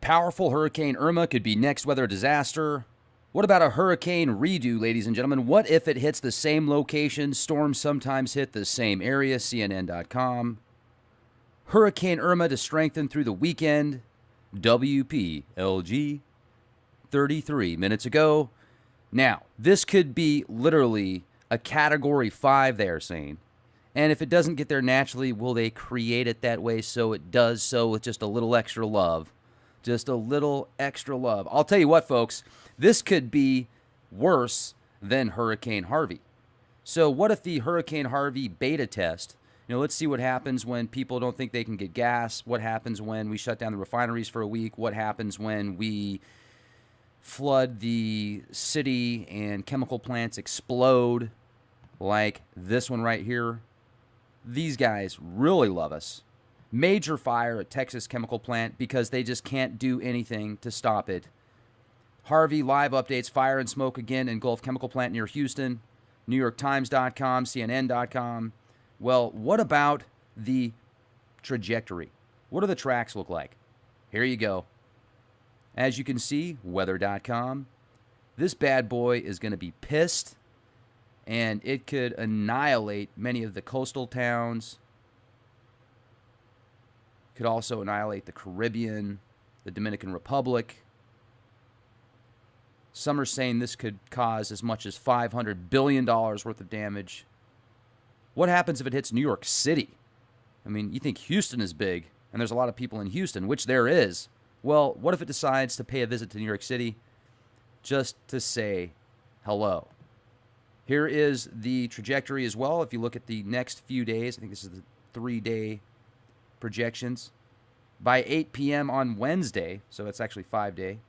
Powerful Hurricane Irma could be next weather disaster. What about a hurricane redo, ladies and gentlemen? What if it hits the same location? Storms sometimes hit the same area, CNN.com. Hurricane Irma to strengthen through the weekend. WPLG 33 minutes ago. Now, this could be literally a Category 5, they are saying. And if it doesn't get there naturally, will they create it that way so it does so with just a little extra love? Just a little extra love. I'll tell you what, folks, this could be worse than Hurricane Harvey. So what if the Hurricane Harvey beta test, let's see what happens when people don't think they can get gas. What happens when we shut down the refineries for a week? What happens when we flood the city and chemical plants explode like this one right here? These guys really love us. Major fire at Texas chemical plant because they just can't do anything to stop it. Harvey live updates, fire and smoke again in Gulf chemical plant near Houston. NewYorkTimes.com, CNN.com. Well, what about the trajectory? What do the tracks look like? Here you go. As you can see, weather.com. This bad boy is going to be pissed, and it could annihilate many of the coastal towns. Could also annihilate the Caribbean, the Dominican Republic. Some are saying this could cause as much as $500 billion worth of damage. What happens if it hits New York City? I mean, you think Houston is big, and there's a lot of people in Houston, which there is. Well, what if it decides to pay a visit to New York City just to say hello? Here is the trajectory as well. If you look at the next few days, I think this is the 3-day projections. By 8 p.m. on Wednesday, so it's actually 5-day,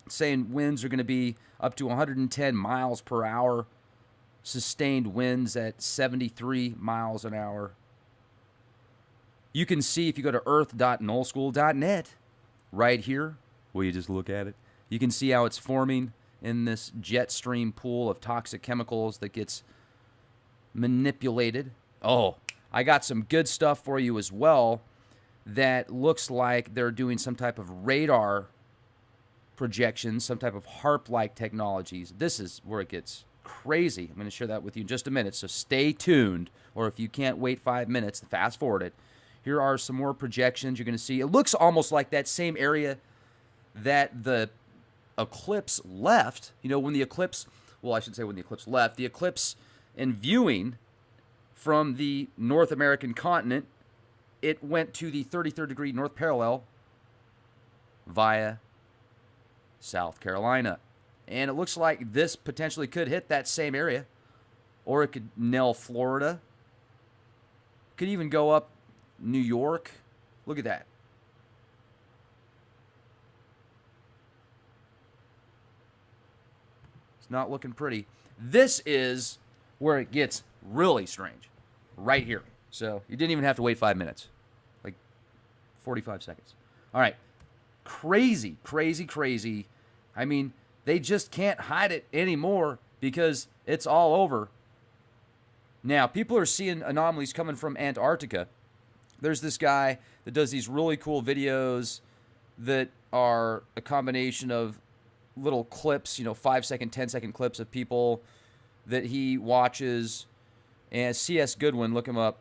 saying winds are going to be up to 110 miles per hour, sustained winds at 73 miles an hour. You can see if you go to earth.nullschool.net right here, will you just look at it? You can see how it's forming in this jet stream pool of toxic chemicals that gets manipulated. Oh, I got some good stuff for you as well that looks like they're doing some type of radar projections, some type of HAARP-like technologies. This is where it gets crazy. I'm going to share that with you in just a minute, so stay tuned. Or if you can't wait 5 minutes, fast forward it. Here are some more projections you're going to see. It looks almost like that same area that the eclipse left. When the eclipse, well, I should say when the eclipse left. The eclipse in viewing from the North American continent, it went to the 33rd degree north parallel via South Carolina. And it looks like this potentially could hit that same area, or it could nail Florida. Could even go up New York. Look at that. It's not looking pretty. This is where it gets really strange. Right here. So you didn't even have to wait 5 minutes. Like 45 seconds. All right. Crazy, crazy, crazy. I mean, they just can't hide it anymore because it's all over. Now, people are seeing anomalies coming from Antarctica. There's this guy that does these really cool videos that are a combination of little clips, 5-second, 10-second clips of people that he watches. And C.S. Goodwin, look him up.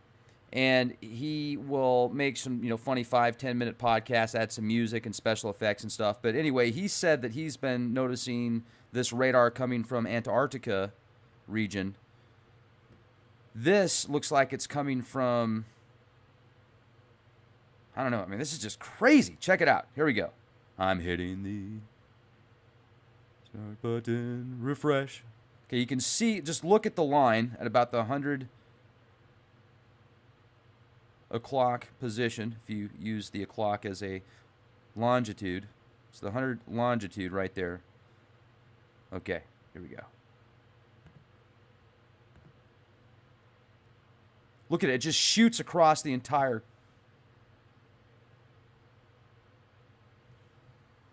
And he will make some, funny 5-10 minute podcasts, add some music and special effects and stuff. But anyway, he said that he's been noticing this radar coming from Antarctica region. This looks like it's coming from, I don't know. I mean, this is just crazy. Check it out. Here we go. I'm hitting the start button. Refresh. Okay, you can see, just look at the line at about the 100 o'clock position. If you use the o'clock as a longitude, it's the 100 longitude right there. Okay, here we go. Look at it. It just shoots across the entire.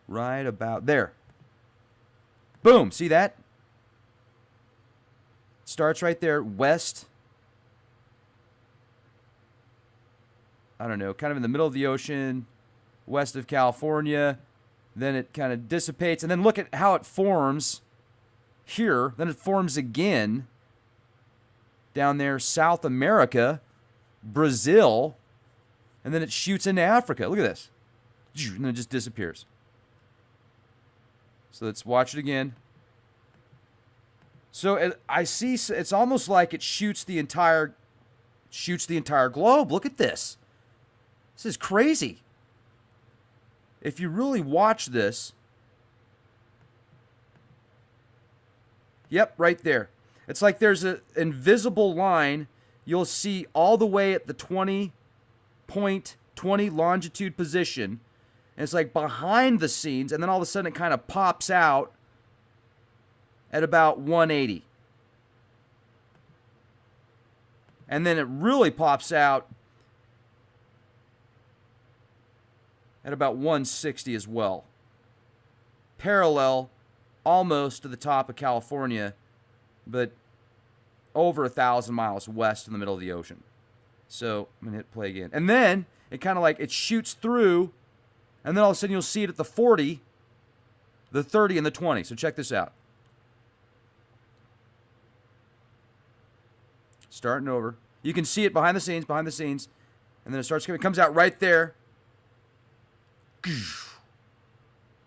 Right about there. Boom. See that? Starts right there, west. I don't know, kind of in the middle of the ocean, west of California. Then it kind of dissipates. And then look at how it forms here. Then it forms again down there, South America, Brazil. And then it shoots into Africa. Look at this. And then it just disappears. So let's watch it again. So I see it's almost like it shoots the entire globe. Look at this. This is crazy. If you really watch this, yep, right there. It's like there's an invisible line you'll see all the way at the 20.20 longitude position. And it's like behind the scenes, and then all of a sudden it kind of pops out at about 180. And then it really pops out at about 160 as well. Parallel almost to the top of California, but over 1,000 miles west in the middle of the ocean. So I'm going to hit play again. And then it kind of like it shoots through, and then all of a sudden you'll see it at the 40, the 30, and the 20. So check this out. Starting over. You can see it behind the scenes, and then it starts coming. It comes out right there.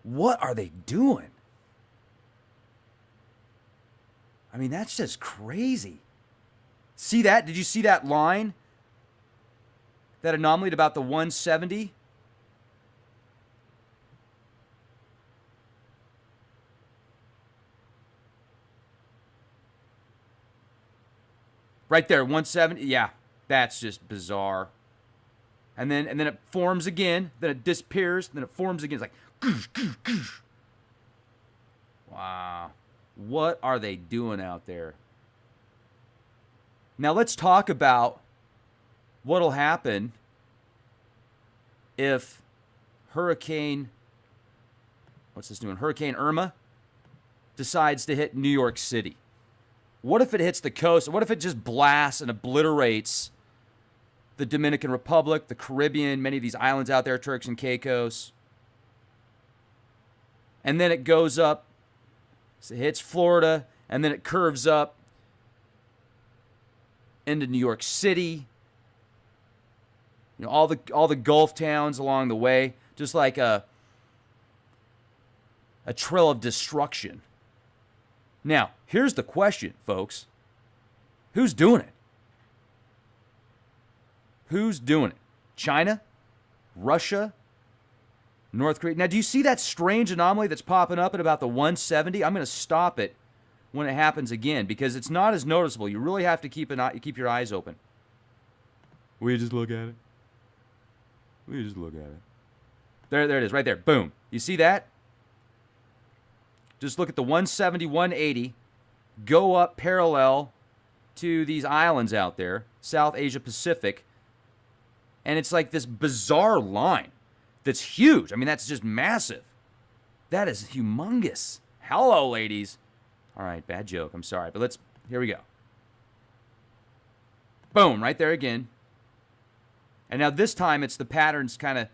What are they doing? I mean, that's just crazy. See that? Did you see that line? That anomaly at about the 170? Right there, 170. Yeah, that's just bizarre. And then it forms again. Then it disappears. Then it forms again. It's like, wow. What are they doing out there? Now let's talk about what'll happen if Hurricane Irma decides to hit New York City. What if it hits the coast? What if it just blasts and obliterates the Dominican Republic, the Caribbean, many of these islands out there, Turks and Caicos? And then it goes up, so it hits Florida, and then it curves up into New York City. You know, all the Gulf towns along the way, just like a trail of destruction. Now, here's the question, folks. Who's doing it? Who's doing it? China? Russia? North Korea? Now, do you see that strange anomaly that's popping up at about the 170? I'm going to stop it when it happens again because it's not as noticeable. You really have to keep your eyes open. Will you just look at it? Will you just look at it? There it is, right there. Boom. You see that? Just look at the 170, 180, go up parallel to these islands out there, South Asia Pacific, and it's like this bizarre line that's huge. I mean, that's just massive. That is humongous. Hello, ladies. All right, bad joke. I'm sorry, but here we go. Boom, right there again. And now this time it's the pattern's kind of,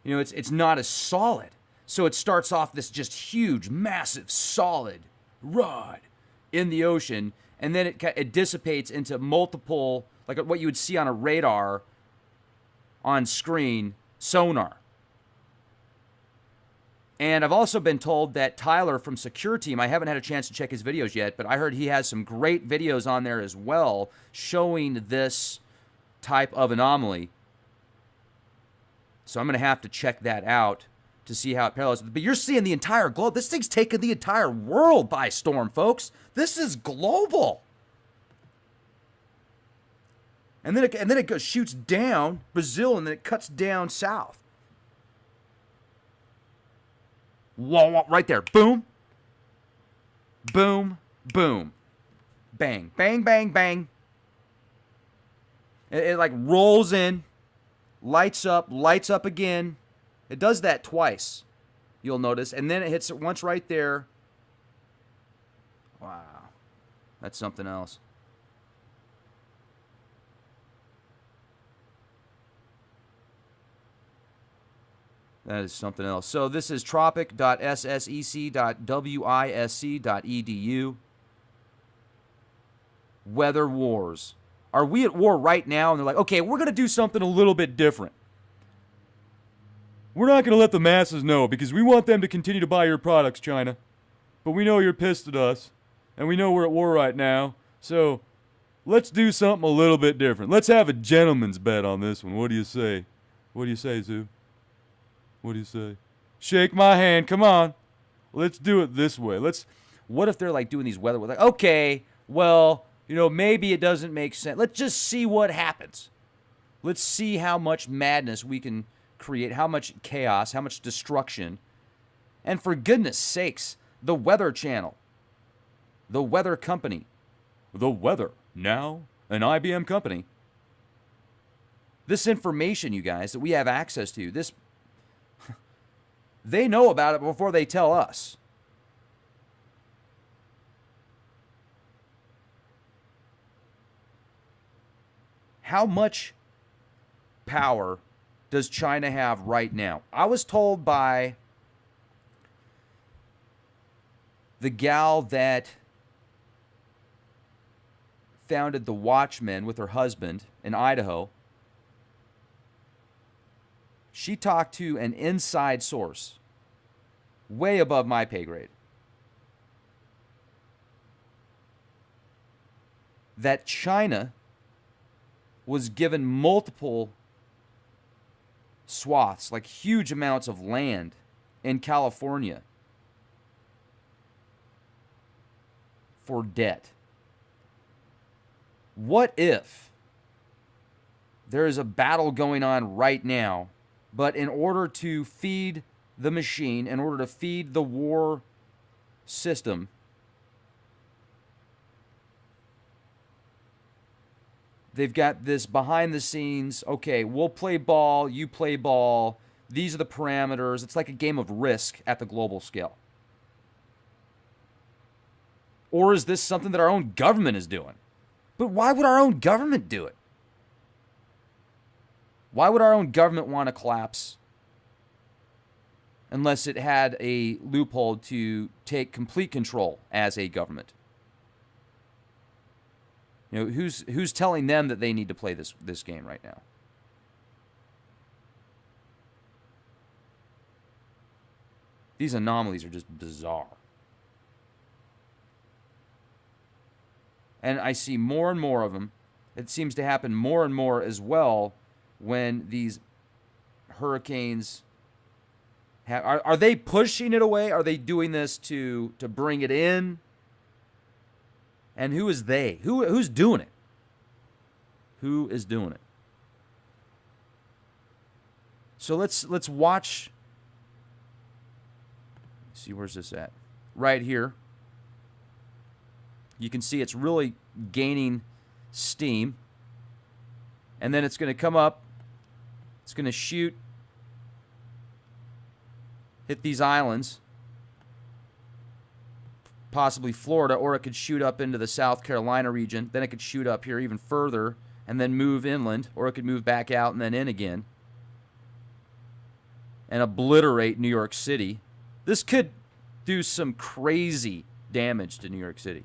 it's not as solid. So it starts off this just huge, massive, solid rod in the ocean, and then it dissipates into multiple, like what you would see on a radar on screen, sonar. And I've also been told that Tyler from Secure Team, I haven't had a chance to check his videos yet, but I heard he has some great videos on there as well showing this type of anomaly. So I'm going to have to check that out to see how it parallels. But you're seeing the entire globe. This thing's taking the entire world by storm, folks. This is global. And then it goes, shoots down Brazil, and then it cuts down south. Whoa, right there. Boom. Boom. Boom. Bang. Bang, bang, bang. It like rolls in, lights up again. It does that twice, you'll notice. And then it hits it once right there. Wow. That's something else. That is something else. So this is tropic.ssec.wisc.edu. Weather wars. Are we at war right now? And they're like, okay, we're going to do something a little bit different. We're not going to let the masses know because we want them to continue to buy your products, China. But we know you're pissed at us. And we know we're at war right now. So let's do something a little bit different. Let's have a gentleman's bet on this one. What do you say? What do you say, Zoo? What do you say? Shake my hand. Come on. Let's do it this way. What if they're like doing these weather? Like, okay, well, maybe it doesn't make sense. Let's just see what happens. Let's see how much madness we can create, how much chaos, how much destruction. And for goodness sakes, the Weather Channel, the Weather Company, the Weather, now an IBM company. This information, you guys, that we have access to, they know about it before they tell us. How much power does China have right now? I was told by the gal that founded the Watchmen with her husband in Idaho. She talked to an inside source, way above my pay grade, that China was given multiple swaths, like huge amounts of land in California for debt. What if there is a battle going on right now, but in order to feed the machine, in order to feed the war system, they've got this behind the scenes, okay, we'll play ball, you play ball, these are the parameters. It's like a game of Risk at the global scale. Or is this something that our own government is doing? But why would our own government do it? Why would our own government want to collapse unless it had a loophole to take complete control as a government? Who's telling them that they need to play this game right now? These anomalies are just bizarre. And I see more and more of them. It seems to happen more and more as well when these hurricanes are they pushing it away? Are they doing this to bring it in? And who is they? Who's doing it? Who is doing it? So let's watch. Let's see, where's this at? Right here. You can see it's really gaining steam. And then it's going to come up. It's going to shoot. Hit these islands. Possibly Florida, or it could shoot up into the South Carolina region. Then it could shoot up here even further and then move inland, or it could move back out and then in again and obliterate New York City. This could do some crazy damage to New York City.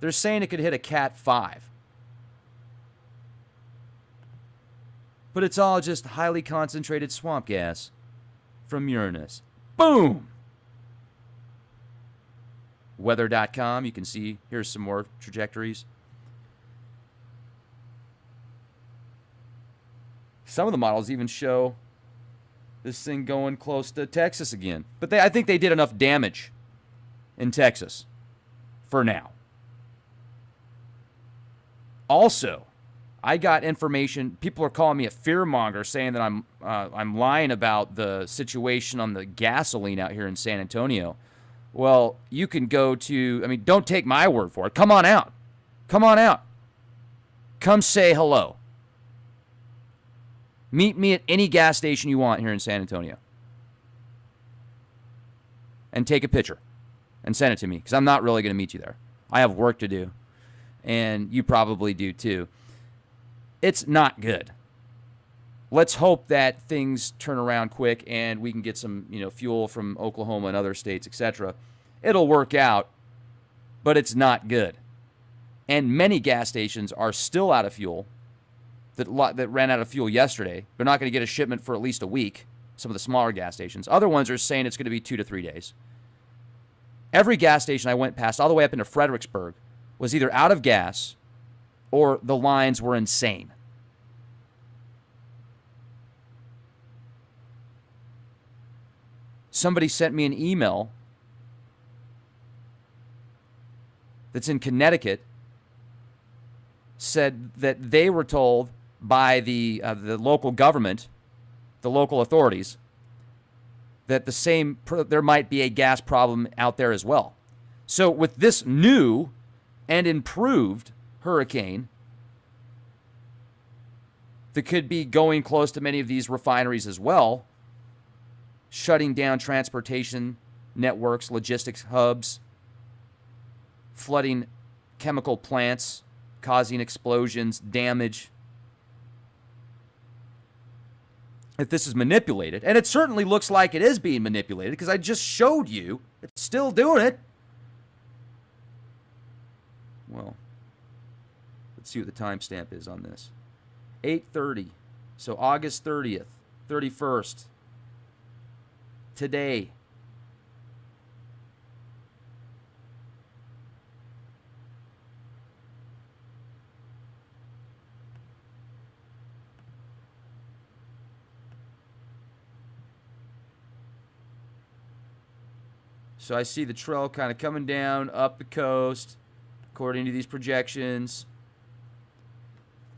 They're saying it could hit a Cat 5. But it's all just highly concentrated swamp gas from Uranus. Boom! Weather.com, you can see, here's some more trajectories. Some of the models even show this thing going close to Texas again. But I think they did enough damage in Texas for now. Also, I got information. People are calling me a fearmonger, saying that I'm lying about the situation on the gasoline out here in San Antonio. Well, you can go to, don't take my word for it. Come on out. Come on out. Come say hello. Meet me at any gas station you want here in San Antonio. And take a picture and send it to me, because I'm not really going to meet you there. I have work to do. And you probably do too. It's not good. let's hope that things turn around quick and we can get some, fuel from Oklahoma and other states, etc. It'll work out, but it's not good. And many gas stations are still out of fuel that ran out of fuel yesterday. They're not going to get a shipment for at least a week, some of the smaller gas stations. Other ones are saying it's going to be 2 to 3 days. Every gas station I went past, all the way up into Fredericksburg, was either out of gas or the lines were insane. Somebody sent me an email that's in Connecticut, said that they were told by the local government, the local authorities, that there might be a gas problem out there as well. So with this new and improved hurricane that could be going close to many of these refineries as well, shutting down transportation networks, logistics hubs, flooding chemical plants, causing explosions, damage. If this is manipulated, and it certainly looks like it is being manipulated because I just showed you it's still doing it. Well, let's see what the timestamp is on this. 8:30. So August 30th, 31st. Today. So I see the trail kind of coming down up the coast, according to these projections.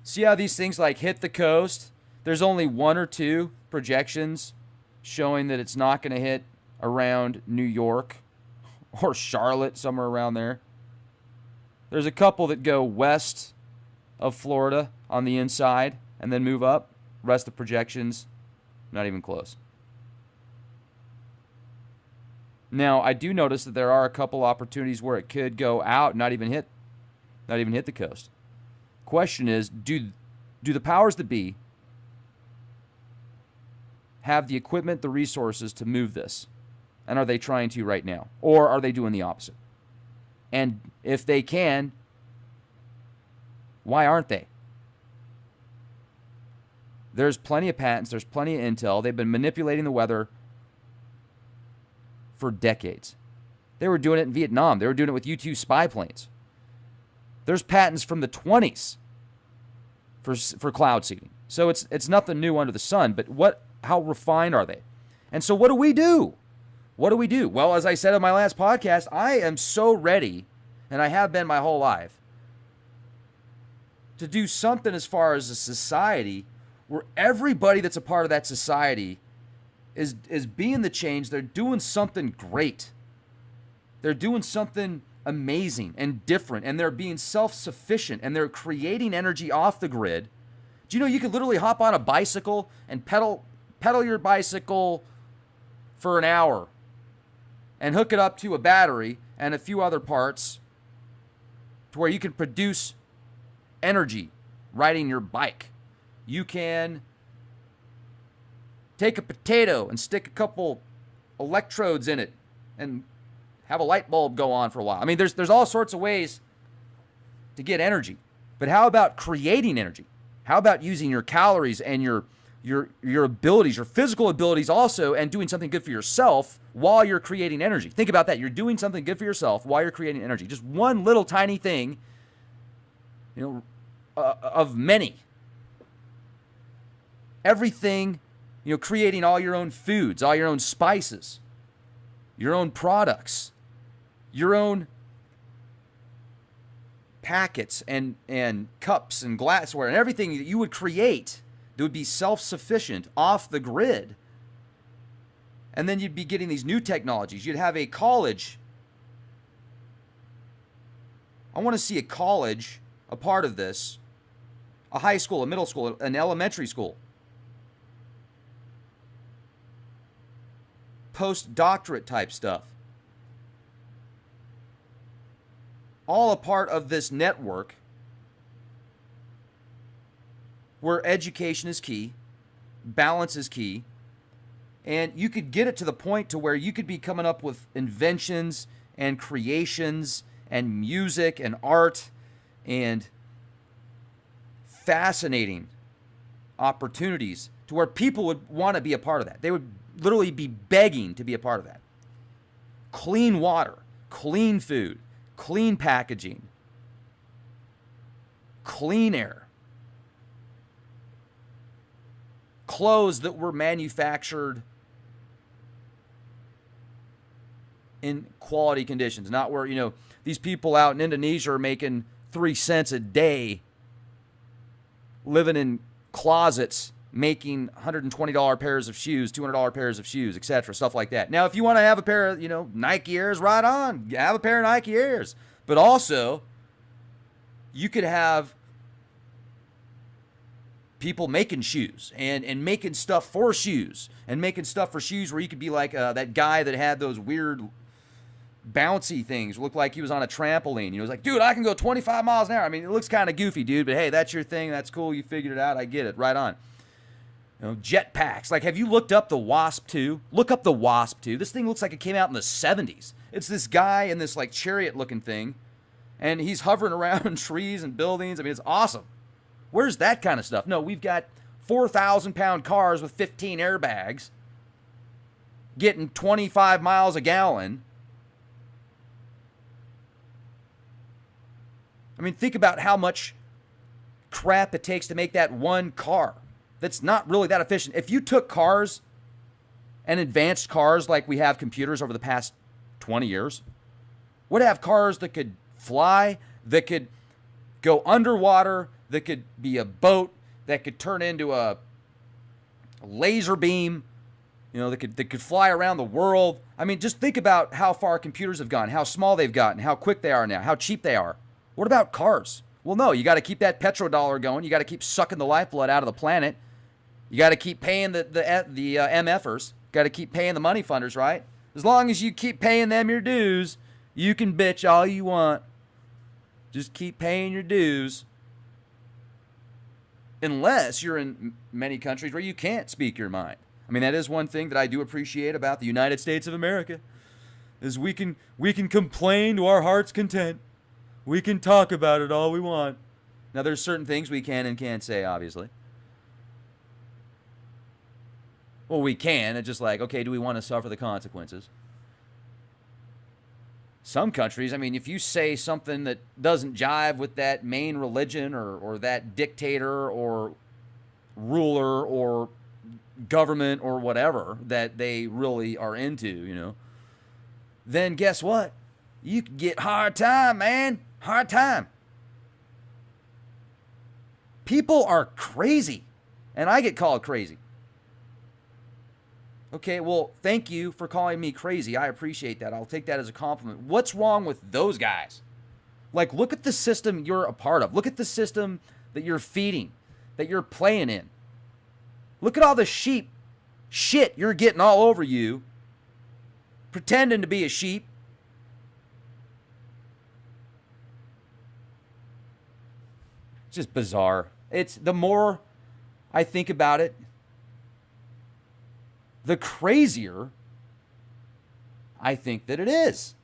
See how these things like hit the coast? There's only one or two projections showing that it's not going to hit around New York or Charlotte, somewhere around there. There's a couple that go west of Florida on the inside and then move up. Rest of projections, not even close. Now, I do notice that there are a couple opportunities where it could go out, not even hit the coast. Question is, do the powers that be have the equipment, the resources to move this? And are they trying to right now? Or are they doing the opposite? And if they can, why aren't they? There's plenty of patents, there's plenty of intel. They've been manipulating the weather for decades. They were doing it in Vietnam. They were doing it with U-2 spy planes. There's patents from the 20s for cloud seeding. So it's nothing new under the sun, but how refined are they? And so what do we do? What do we do? Well, as I said in my last podcast, I am so ready, and I have been my whole life, to do something as far as a society where everybody that's a part of that society is being the change. They're doing something great. They're doing something amazing and different, and they're being self-sufficient, and they're creating energy off the grid. Do you know you could literally hop on a bicycle and pedal your bicycle for an hour and hook it up to a battery and a few other parts to where you can produce energy riding your bike. You can take a potato and stick a couple electrodes in it and have a light bulb go on for a while. I mean, there's all sorts of ways to get energy. But how about creating energy? How about using your calories and your abilities, your physical abilities also, and doing something good for yourself while you're creating energy? Think about that. You're doing something good for yourself while you're creating energy. Just one little tiny thing, of many. Everything, creating all your own foods, all your own spices, your own products, your own packets and cups and glassware and everything that you would create that would be self-sufficient off the grid. And then you'd be getting these new technologies. You'd have a college. I want to see a college, a part of this, a high school, a middle school, an elementary school, postdoctorate type stuff. All a part of this network where education is key, balance is key. And you could get it to the point to where you could be coming up with inventions and creations and music and art and fascinating opportunities to where people would want to be a part of that. They would literally be begging to be a part of that. Clean water, clean food, clean packaging, clean air, clothes that were manufactured in quality conditions, not where, these people out in Indonesia are making 3 cents a day, living in closets, making $120 pairs of shoes, $200 pairs of shoes, etc., stuff like that. Now, if you want to have a pair of, Nike Airs, right on, have a pair of Nike Airs. But also, you could have people making shoes and making stuff for shoes and making stuff for shoes where you could be like that guy that had those weird bouncy things, looked like he was on a trampoline. He was like, dude, I can go 25 miles an hour. I mean, it looks kind of goofy, dude, but hey, that's your thing. That's cool. You figured it out. I get it. Right on. Jet packs. Like, have you looked up the Wasp 2? Look up the Wasp 2. This thing looks like it came out in the 70s. It's this guy in this, like, chariot-looking thing, and he's hovering around trees and buildings. I mean, it's awesome. Where's that kind of stuff? No, we've got 4,000-pound cars with 15 airbags getting 25 miles a gallon. I mean, think about how much crap it takes to make that one car that's not really that efficient. If you took cars and advanced cars like we have computers over the past 20 years, would have cars that could fly, that could go underwater, that could be a boat, that could turn into a laser beam, that could fly around the world. I mean, just think about how far computers have gone, how small they've gotten, how quick they are now, how cheap they are. What about cars? Well, no, you got to keep that petrodollar going. You got to keep sucking the lifeblood out of the planet. You got to keep paying the MFers. Got to keep paying the money funders, right? As long as you keep paying them your dues, you can bitch all you want. Just keep paying your dues. Unless you're in many countries where you can't speak your mind. I mean, that is one thing that I do appreciate about the United States of America, is we can complain to our heart's content. We can talk about it all we want. Now, there's certain things we can and can't say, obviously. Well, we can. It's just like, okay, do we want to suffer the consequences? Some countries, I mean, if you say something that doesn't jive with that main religion or that dictator or ruler or government or whatever that they really are into, then guess what? You could get hard time, man. Hard time. People are crazy, and I get called crazy. Okay, well, thank you for calling me crazy. I appreciate that. I'll take that as a compliment. What's wrong with those guys? Like, look at the system you're a part of. Look at the system that you're feeding, that you're playing in. Look at all the shit you're getting all over you, pretending to be a sheep. It's just bizarre. It's the more I think about it, the crazier I think that it is.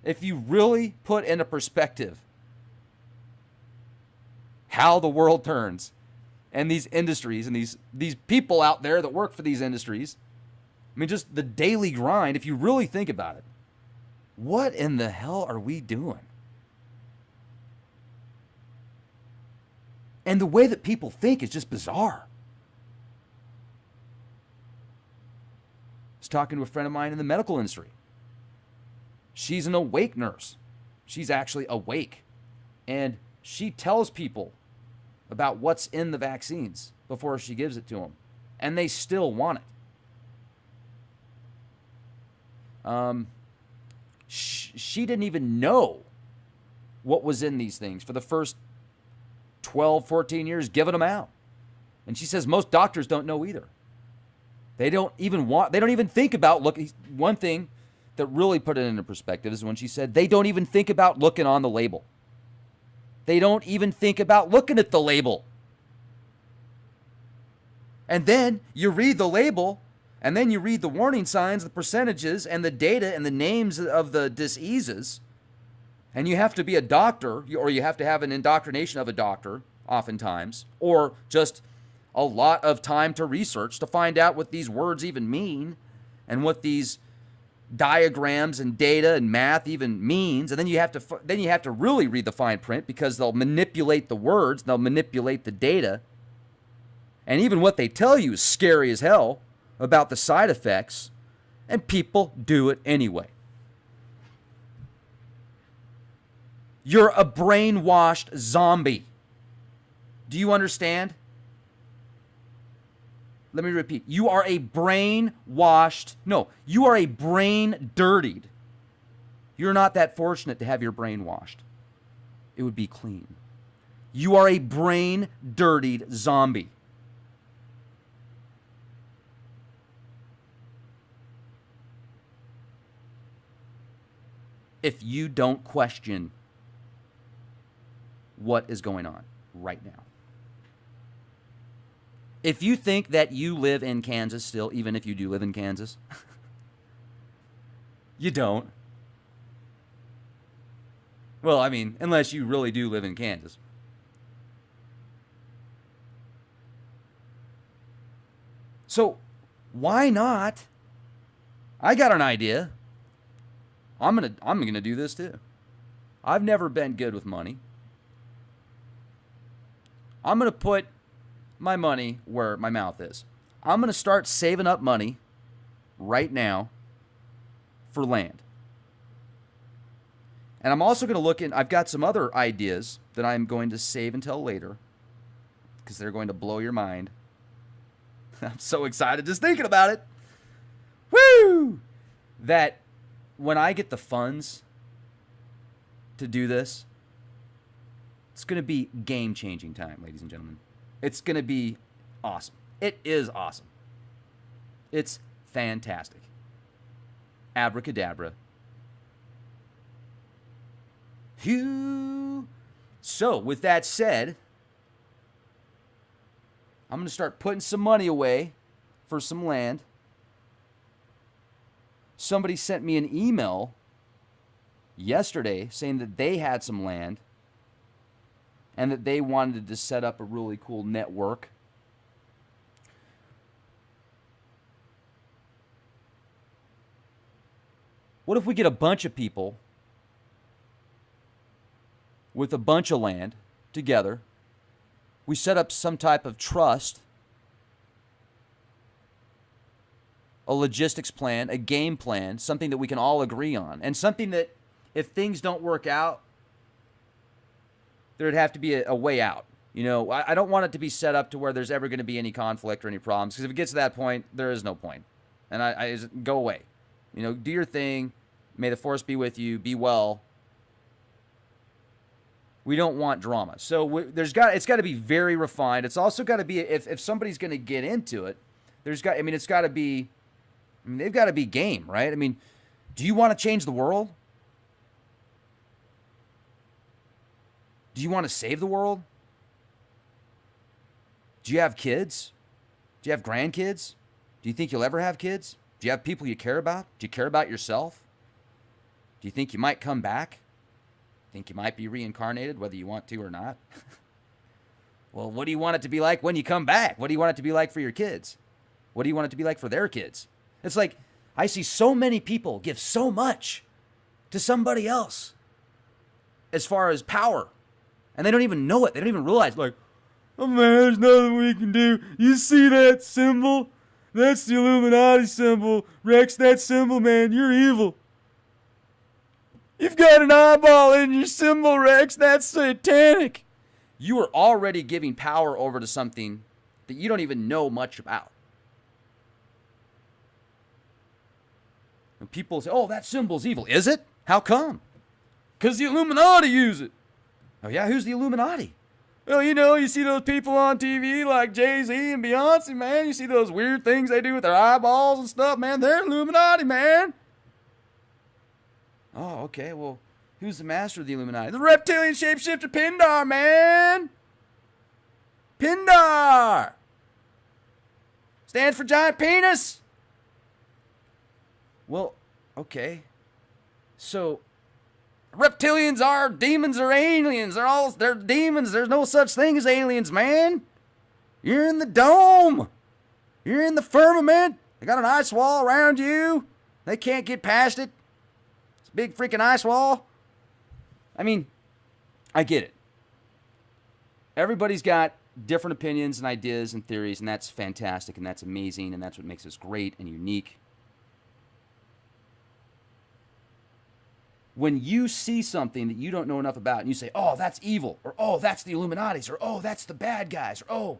If you really put into perspective how the world turns and these industries and these people out there that work for these industries, I mean, just the daily grind, if you really think about it, what in the hell are we doing? And the way that people think is just bizarre. I was talking to a friend of mine in the medical industry. She's an awake nurse. She's actually awake. And she tells people about what's in the vaccines before she gives it to them. And they still want it. She didn't even know what was in these things for the first 12, 14 years giving them out. And she says most doctors don't know either. They don't even think about looking. One thing that really put it into perspective is when she said they don't even think about looking on the label. They don't even think about looking at the label. And then you read the label, and then you read the warning signs, the percentages, and the data, and the names of the diseases. And you have to be a doctor, or you have to have an indoctrination of a doctor, oftentimes, or just a lot of time to research to find out what these words even mean, and what these diagrams and data and math even means. And then you have to really read the fine print, because they'll manipulate the words, they'll manipulate the data. And even what they tell you is scary as hell about the side effects, and people do it anyway. You're a brainwashed zombie. Do you understand? Let me repeat. You are a you are a brain dirtied. You're not that fortunate to have your brain washed. It would be clean. You are a brain dirtied zombie. If you don't question what is going on right now. If you think that you live in Kansas still, even if you do live in Kansas, you don't. Well, I mean, unless you really do live in Kansas. So, why not? I got an idea. I'm gonna do this too. I've never been good with money. I'm gonna put my money where my mouth is. I'm gonna start saving up money right now for land. And I'm also gonna look in. I've got some other ideas that I'm going to save until later, because they're going to blow your mind. I'm so excited just thinking about it. Woo! That when I get the funds to do this, it's going to be game-changing time, ladies and gentlemen. It's going to be awesome. It is awesome. It's fantastic. Abracadabra. Phew. So, with that said, I'm going to start putting some money away for some land. Somebody sent me an email yesterday saying that they had some land and that they wanted to set up a really cool network. What if we get a bunch of people with a bunch of land together? We set up some type of trust, a logistics plan, a game plan, something that we can all agree on, and something that if things don't work out, there'd have to be a way out. You know, I don't want it to be set up to where there's ever going to be any conflict or any problems, because if it gets to that point, there is no point. And I go away. You know, do your thing. May the force be with you. Be well. We don't want drama. So it's got to be very refined. It's also got to be, if somebody's going to get into it, it's got to be, they've got to be game, right? I mean, do you want to change the world? Do you want to save the world? Do you have kids? Do you have grandkids? Do you think you'll ever have kids? Do you have people you care about? Do you care about yourself? Do you think you might come back? Think you might be reincarnated, whether you want to or not? Well, what do you want it to be like when you come back? What do you want it to be like for your kids? What do you want it to be like for their kids? It's like, I see so many people give so much to somebody else as far as power, and they don't even know it. They don't even realize, like, oh man, there's nothing we can do. You see that symbol? That's the Illuminati symbol. Rex, that symbol, man, you're evil. You've got an eyeball in your symbol, Rex. That's satanic. You are already giving power over to something that you don't even know much about. And people say, oh, that symbol's evil. Is it? How come? Because the Illuminati use it. Oh, yeah? Who's the Illuminati? Well, you know, you see those people on TV like Jay-Z and Beyonce, man. You see those weird things they do with their eyeballs and stuff, man. They're Illuminati, man. Oh, okay. Well, who's the master of the Illuminati? The reptilian shapeshifter Pindar, man. Pindar. Stands for giant penis. Well, okay. So reptilians are demons or aliens. They're demons. There's no such thing as aliens, man. You're in the dome. You're in the firmament. They got an ice wall around you. They can't get past it. It's a big freaking ice wall. I mean, I get it. Everybody's got different opinions and ideas and theories, and that's fantastic, and that's amazing, and that's what makes us great and unique. When you see something that you don't know enough about, and you say, oh, that's evil, or oh, that's the Illuminatis, or oh, that's the bad guys, or oh,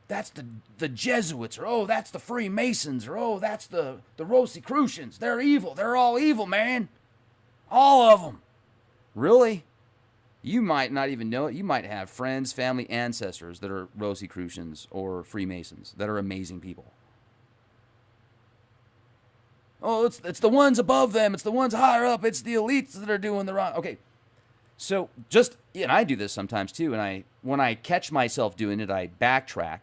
that's the Jesuits, or oh, that's the Freemasons, or oh, that's the Rosicrucians. They're evil. They're all evil, man. All of them. Really? You might not even know it. You might have friends, family, ancestors that are Rosicrucians or Freemasons that are amazing people. Oh, it's the ones above them. It's the ones higher up. It's the elites that are doing the wrong. Okay. So and I do this sometimes too, and when I catch myself doing it, I backtrack.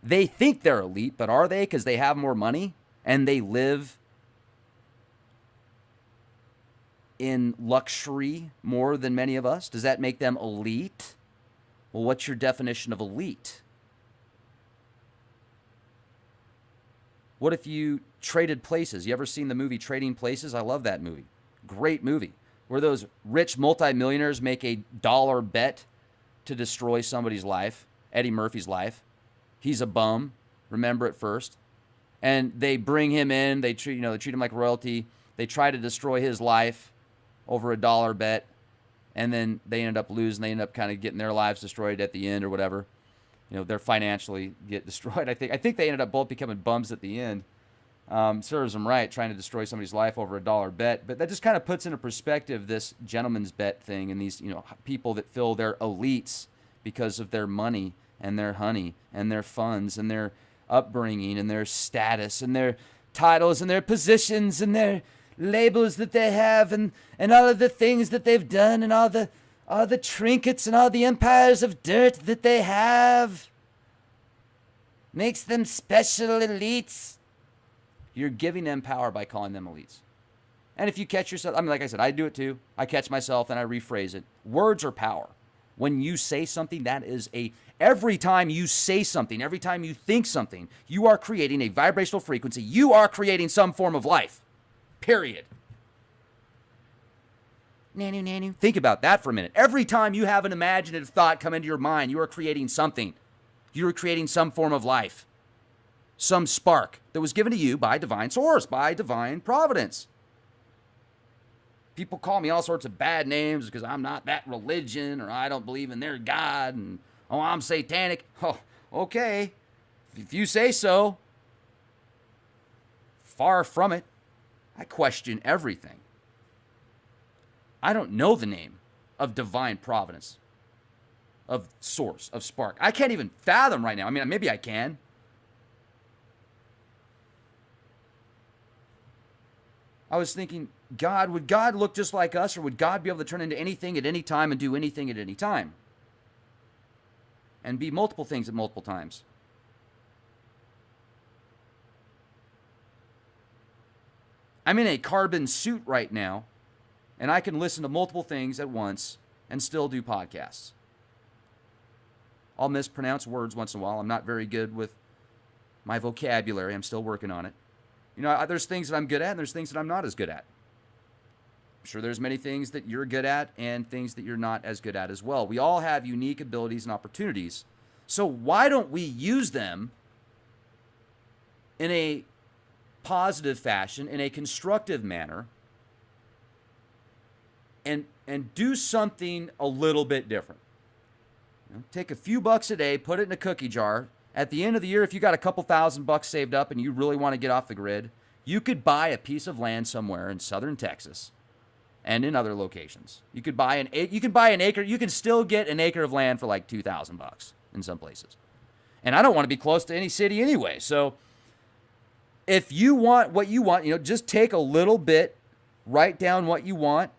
They think they're elite, but are they? Because they have more money and they live in luxury more than many of us. Does that make them elite? Well, what's your definition of elite? What if you traded places? You ever seen the movie Trading Places? I love that movie. Great movie. Where those rich multimillionaires make a dollar bet to destroy somebody's life. Eddie Murphy's life. He's a bum. Remember at first. And they bring him in. They treat him like royalty. They try to destroy his life over a dollar bet. And then they end up losing. They end up kind of getting their lives destroyed at the end or whatever. They're financially get destroyed. I think they ended up both becoming bums at the end. Serves them right, trying to destroy somebody's life over a dollar bet. But that just kind of puts into perspective this gentleman's bet thing and these people that feel they're elites because of their money and their honey and their funds and their upbringing and their status and their titles and their positions and their labels that they have and all of the things that they've done and all the trinkets and all the empires of dirt that they have. Makes them special elites. You're giving them power by calling them elites. And if you catch yourself, like I said, I do it too. I catch myself and I rephrase it. Words are power. When you say something, every time you say something, every time you think something, you are creating a vibrational frequency. You are creating some form of life. Period. Nanu. Think about that for a minute. Every time you have an imaginative thought come into your mind, you are creating something. You are creating some form of life. Some spark that was given to you by divine source, by divine providence. People call me all sorts of bad names because I'm not that religion or I don't believe in their God and, oh, I'm satanic. Oh, okay. If you say so. Far from it. I question everything. I don't know the name of divine providence, of source, of spark. I can't even fathom right now. Maybe I can. I was thinking, would God look just like us, or would God be able to turn into anything at any time and do anything at any time? And be multiple things at multiple times? I'm in a carbon suit right now, and I can listen to multiple things at once and still do podcasts. I'll mispronounce words once in a while. I'm not very good with my vocabulary. I'm still working on it. There's things that I'm good at and there's things that I'm not as good at. I'm sure there's many things that you're good at and things that you're not as good at as well. We all have unique abilities and opportunities. So why don't we use them in a positive fashion, in a constructive manner, and do something a little bit different? Take a few bucks a day, put it in a cookie jar. At the end of the year, if you got a couple $1,000 saved up and you really want to get off the grid, you could buy a piece of land somewhere in southern Texas and in other locations. You could buy an acre. You can still get an acre of land for like $2,000 in some places. And I don't want to be close to any city anyway. So if you want what you want, just take a little bit, write down what you want.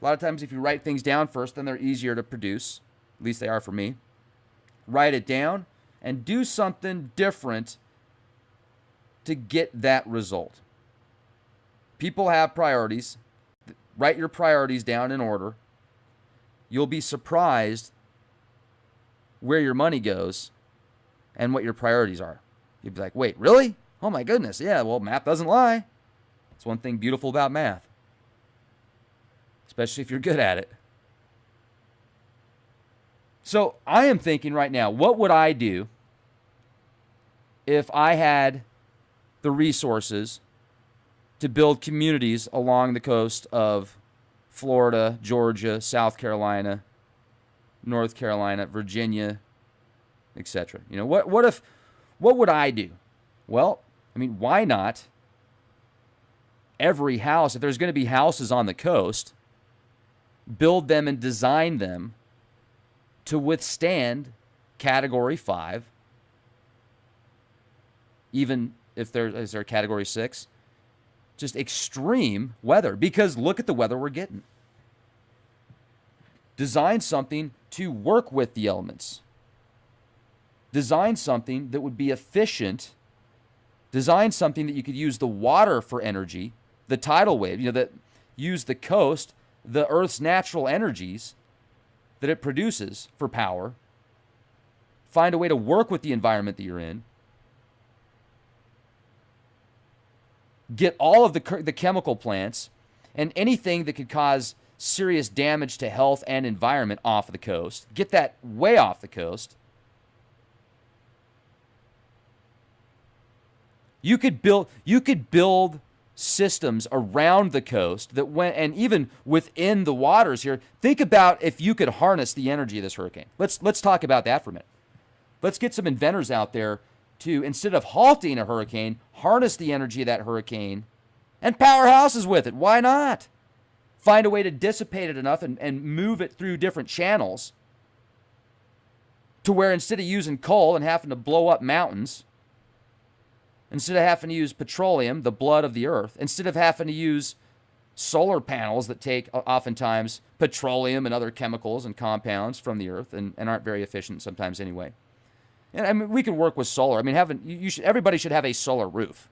A lot of times if you write things down first, then they're easier to produce. At least they are for me. Write it down and do something different to get that result. People have priorities. Write your priorities down in order. You'll be surprised where your money goes and what your priorities are. You'll be like, wait, really? Oh my goodness. Yeah, well, math doesn't lie. That's one thing beautiful about math, especially if you're good at it. So I am thinking right now, what would I do if I had the resources to build communities along the coast of Florida, Georgia, South Carolina, North Carolina, Virginia, etc. You know, what would I do? Well, I mean, why not every house, if there's going to be houses on the coast, build them and design them to withstand Category 5, even if is there a Category 6? Just extreme weather, because look at the weather we're getting. Design something to work with the elements. Design something that would be efficient. Design something that you could use the water for energy, the tidal wave, you know, that use the coast, the Earth's natural energies that it produces for power. Find a way to work with the environment that you're in. Get all of the chemical plants and anything that could cause serious damage to health and environment off of the coast. Get that way off the coast. You could build systems around the coast that went, and even within the waters here. Think about if you could harness the energy of this hurricane. Let's talk about that for a minute. Let's get some inventors out there to, instead of halting a hurricane, harness the energy of that hurricane and power houses with it. Why not? Find a way to dissipate it enough and move it through different channels to where instead of using coal and having to blow up mountains, instead of having to use petroleum, the blood of the earth, instead of having to use solar panels that take oftentimes petroleum and other chemicals and compounds from the earth and aren't very efficient sometimes anyway. And I mean, we could work with solar. I mean, everybody should have a solar roof,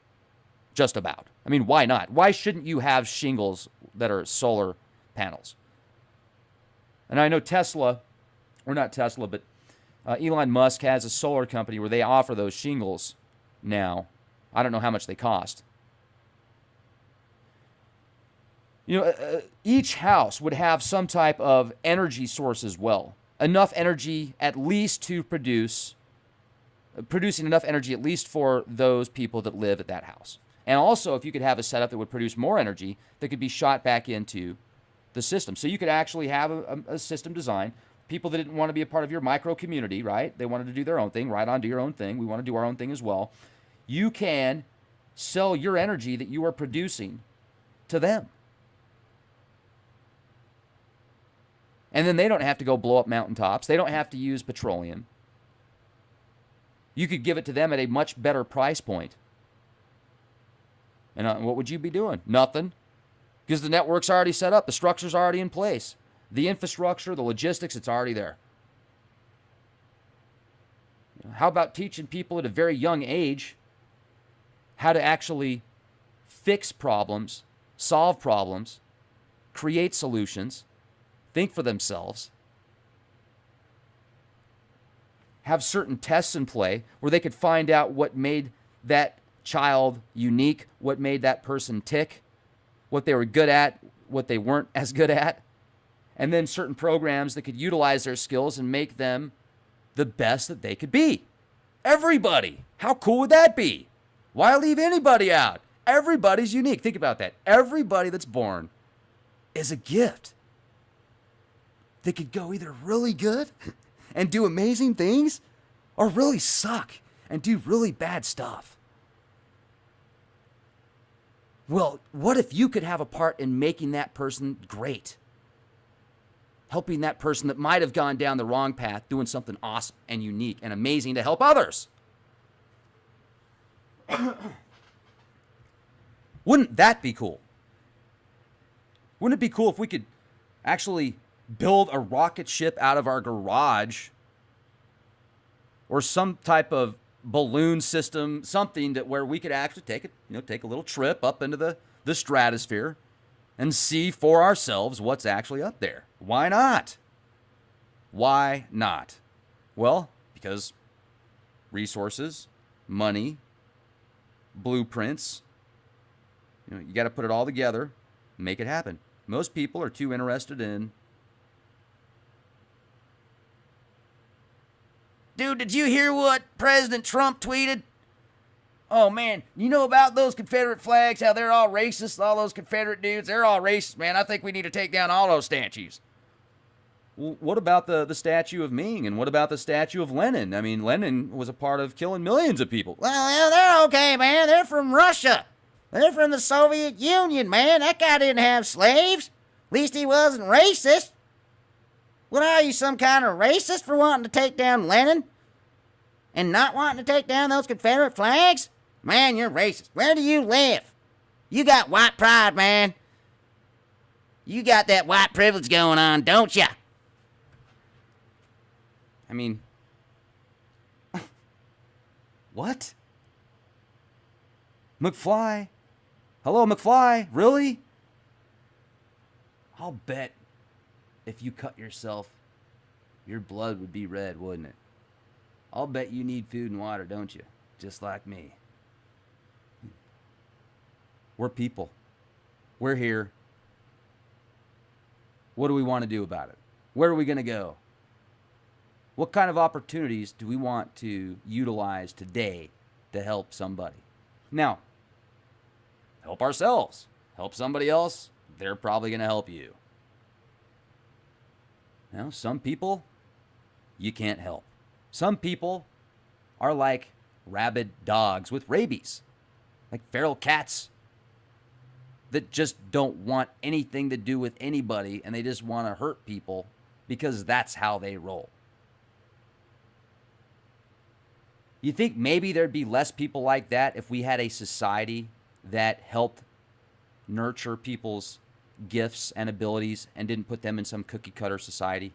just about. I mean, why not? Why shouldn't you have shingles that are solar panels? And I know Tesla, or not Tesla, but Elon Musk has a solar company where they offer those shingles now. I don't know how much they cost. You know, each house would have some type of energy source as well. Enough energy at least to producing enough energy at least for those people that live at that house. And also, if you could have a setup that would produce more energy that could be shot back into the system. So you could actually have a system design. People that didn't want to be a part of your micro community, right? They wanted to do their own thing. Right on, do your own thing. We want to do our own thing as well. You can sell your energy that you are producing to them. And then they don't have to go blow up mountaintops. They don't have to use petroleum. You could give it to them at a much better price point. And what would you be doing? Nothing. Because the network's already set up. The structure's already in place. The infrastructure, the logistics, it's already there. How about teaching people at a very young age how to actually fix problems, solve problems, create solutions, think for themselves, have certain tests in play where they could find out what made that child unique, what made that person tick, what they were good at, what they weren't as good at, and then certain programs that could utilize their skills and make them the best that they could be. Everybody. How cool would that be? Why leave anybody out? Everybody's unique. Think about that. Everybody that's born is a gift. They could go either really good and do amazing things or really suck and do really bad stuff. Well, what if you could have a part in making that person great? Helping that person that might have gone down the wrong path, doing something awesome and unique and amazing to help others. Wouldn't that be cool? Wouldn't it be cool if we could actually build a rocket ship out of our garage or some type of balloon system, something that where we could actually take a little trip up into the stratosphere and see for ourselves what's actually up there. Why not? Why not? Well, because resources, money, blueprints, you got to put it all together, make it happen. Most people are too interested in, dude, did you hear what President Trump tweeted? Oh, man, you know about those Confederate flags, how they're all racist, all those Confederate dudes, they're all racist, man. I think we need to take down all those statues. Well, what about the statue of Ming, and what about the statue of Lenin? I mean, Lenin was a part of killing millions of people. Well, they're okay, man. They're from Russia. They're from the Soviet Union, man. That guy didn't have slaves. At least he wasn't racist. What are you, some kind of racist for wanting to take down Lenin? And not wanting to take down those Confederate flags? Man, you're racist. Where do you live? You got white pride, man. You got that white privilege going on, don't ya? I mean, what? McFly? Hello, McFly? Really? I'll bet if you cut yourself, your blood would be red, wouldn't it? I'll bet you need food and water, don't you? Just like me. We're people. We're here. What do we want to do about it? Where are we going to go? What kind of opportunities do we want to utilize today to help somebody? Now, help ourselves. Help somebody else. They're probably going to help you. Now, some people you can't help. Some people are like rabid dogs with rabies, like feral cats that just don't want anything to do with anybody, and they just want to hurt people because that's how they roll. You think maybe there'd be less people like that if we had a society that helped nurture people's gifts and abilities and didn't put them in some cookie cutter society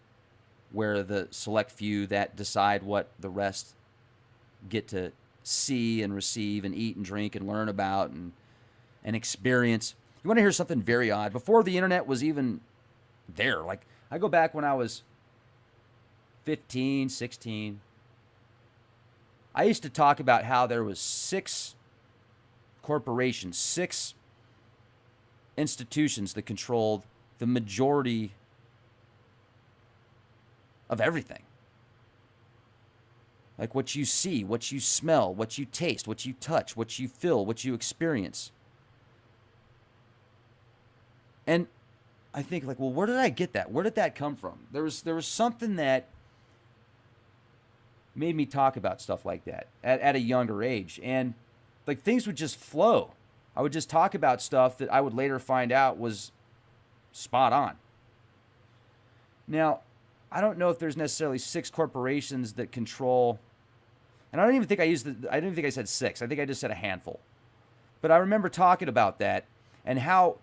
where the select few that decide what the rest get to see and receive and eat and drink and learn about and experience. You want to hear something very odd? Before the internet was even there, like I go back when I was 15, 16, I used to talk about how there was 6 corporations, 6 institutions that controlled the majority of everything. Like what you see, what you smell, what you taste, what you touch, what you feel, what you experience. And I think like, well, where did I get that? Where did that come from? There was something that made me talk about stuff like that at a younger age. And like things would just flow. I would just talk about stuff that I would later find out was spot on. Now, I don't know if there's necessarily 6 corporations that control, and I don't even think I didn't think I said 6. I think I just said a handful. But I remember talking about that and how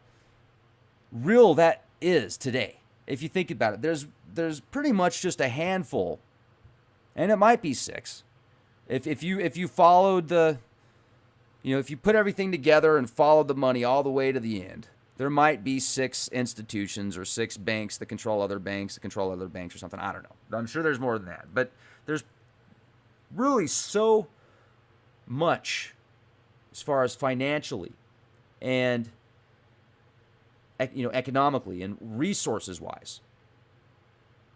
real that is today. If you think about it, there's pretty much just a handful, and it might be 6. If you followed if you put everything together and followed the money all the way to the end, there might be 6 institutions or 6 banks that control other banks or something. I don't know. I'm sure there's more than that. But there's really so much as far as financially and economically and resources-wise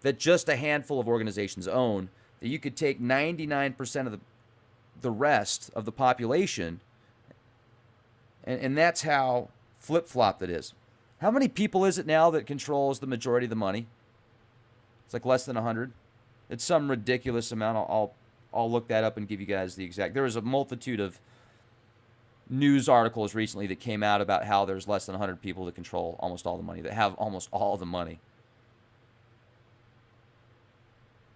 that just a handful of organizations own, that you could take 99% of the rest of the population, and that's how flip-flopped it is. How many people is it now that controls the majority of the money? It's like less than 100. It's some ridiculous amount. I'll look that up and give you guys the exact. There was a multitude of news articles recently that came out about how there's less than 100 people that control almost all the money, that have almost all the money.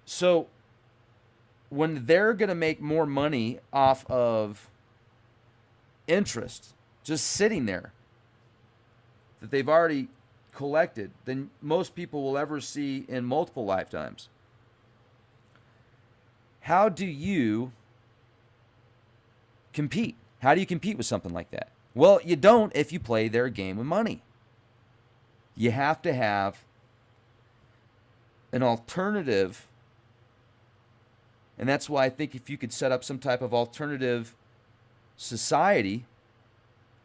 So when they're going to make more money off of interest just sitting there that they've already collected than most people will ever see in multiple lifetimes, how do you compete? How do you compete with something like that? Well, you don't if you play their game with money. You have to have an alternative. And that's why I think if you could set up some type of alternative society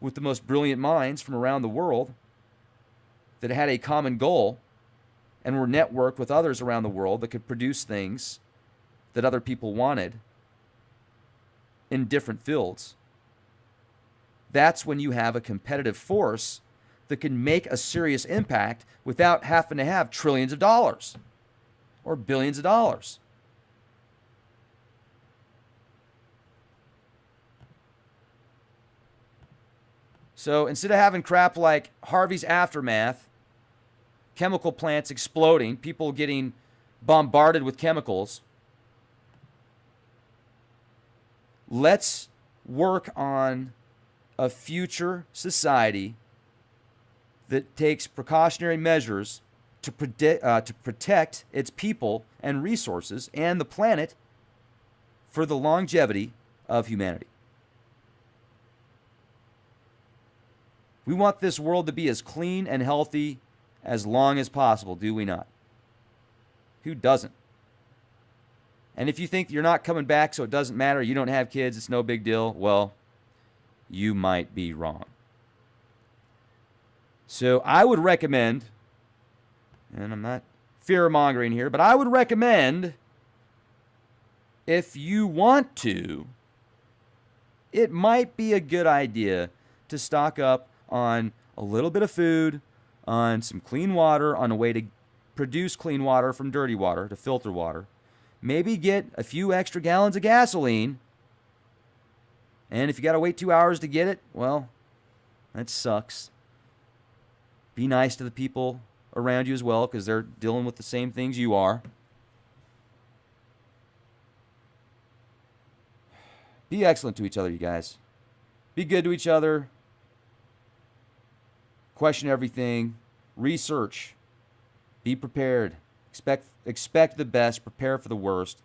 with the most brilliant minds from around the world that had a common goal and were networked with others around the world that could produce things that other people wanted in different fields, that's when you have a competitive force that can make a serious impact without having to have trillions of dollars or billions of dollars. So instead of having crap like Harvey's aftermath, chemical plants exploding, people getting bombarded with chemicals, let's work on a future society that takes precautionary measures to protect its people and resources and the planet for the longevity of humanity. We want this world to be as clean and healthy as long as possible, do we not? Who doesn't? And if you think you're not coming back so it doesn't matter, you don't have kids, it's no big deal, well, you might be wrong. So I would recommend, and I'm not fear-mongering here, but I would recommend, if you want to, it might be a good idea to stock up on a little bit of food, on some clean water, on a way to produce clean water from dirty water, to filter water. Maybe get a few extra gallons of gasoline. And if you got to wait 2 hours to get it, well, that sucks. Be nice to the people around you as well, because they're dealing with the same things you are. Be excellent to each other, you guys. Be good to each other. Question everything. Research. Be prepared. Expect the best. Prepare for the worst.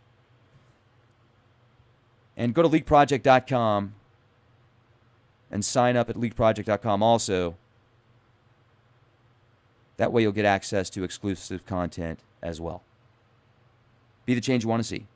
And go to leakproject.com and sign up at leakproject.com also. That way you'll get access to exclusive content as well. Be the change you want to see.